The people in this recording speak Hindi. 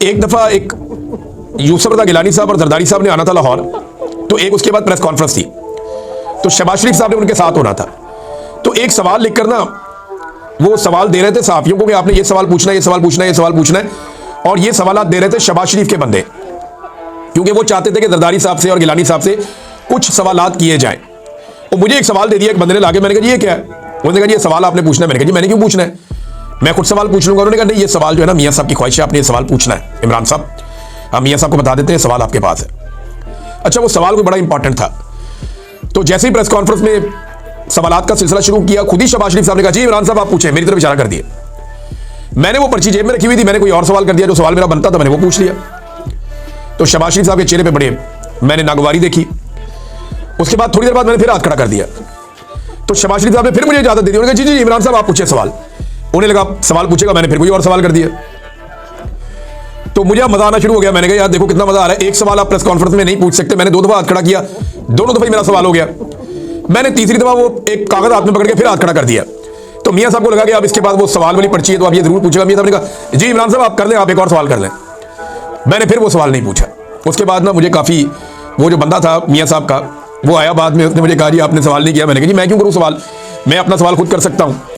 एक दफ़ा एक यूसुफ रज़ा गिलानी साहब और जरदारी साहब ने आना था लाहौर, तो एक उसके बाद प्रेस कॉन्फ्रेंस थी, तो शहबाज शरीफ साहब ने उनके साथ होना था। तो एक सवाल लिखकर ना वो सवाल दे रहे थे सहाफ़ियों को कि आपने ये सवाल पूछना है, ये सवाल पूछना है, ये सवाल पूछना है, और ये सवाल दे रहे थे शहबाज शरीफ के बंदे, क्योंकि वो चाहते थे कि जरदारी साहब से और गिलानी साहब से कुछ सवाल किए जाएं। तो मुझे एक सवाल दे दिया एक बंदे ने लाके, मैंने कहा जी ये क्या है? उन्होंने कहा ये सवाल आपने पूछना है। मैंने कहा जी मैंने क्यों पूछना है, मैं कुछ सवाल पूछ लूंगा। उन्होंने कहा नहीं, ये सवाल जो है ना मियाँ साहब की ख्वाहिश है, आपने ये सवाल पूछना है। इमरान साहब, हम मियाँ साहब को बता देते हैं सवाल आपके पास है। अच्छा, वो सवाल कोई बड़ा इंपॉर्टेंट था। तो जैसे ही प्रेस कॉन्फ्रेंस में सवालात का सिलसिला शुरू किया, खुद ही शहबाज शरीफ साहब ने कहा जी इमरान साहब आप पूछें, मेरी तरफ इशारा कर दिए। मैंने वो पर्ची जेब में रखी हुई थी, मैंने कोई और सवाल कर दिया, जो सवाल मेरा बनता था मैंने वो पूछ लिया। तो शहबाज शरीफ साहब के चेहरे पे बड़े मैंने नागवारी देखी। उसके बाद थोड़ी देर बाद मैंने फिर हाथ खड़ा कर दिया, तो शहबाज शरीफ साहब ने फिर मुझे इजाजत दे दी। उन्होंने कहा जी जी इमरान साहब आप पूछे सवाल। उन्हें लगा सवाल पूछेगा, मैंने फिर कोई और सवाल कर दिया। तो मुझे मजा आना शुरू हो गया। मैंने कहा यार देखो कितना मजा आ रहा है, एक सवाल आप प्रेस कॉन्फ्रेंस में नहीं पूछ सकते। मैंने 2 दफा हाथ खड़ा किया, दोनों दफा ही मेरा सवाल हो गया। मैंने तीसरी दफा वो एक कागज हाथ में पकड़ के फिर हाथ खड़ा कर दिया। तो मियाँ साहब को लगा कि अब इसके बाद वो सवाल वाली पर्ची है तो आप ये जरूर पूछेगा। मियाँ साहब ने कहा जी इमरान साहब आप कर लें, आप एक और सवाल कर लें। मैंने फिर वो सवाल नहीं पूछा। उसके बाद ना मुझे काफी, वो जो बंदा था मियाँ साहब का, वो आया बाद में, उसने मुझे कहा जी आपने सवाल नहीं किया। मैंने कहा जी मैं क्यों करूँ सवाल, मैं अपना सवाल खुद कर सकता हूँ।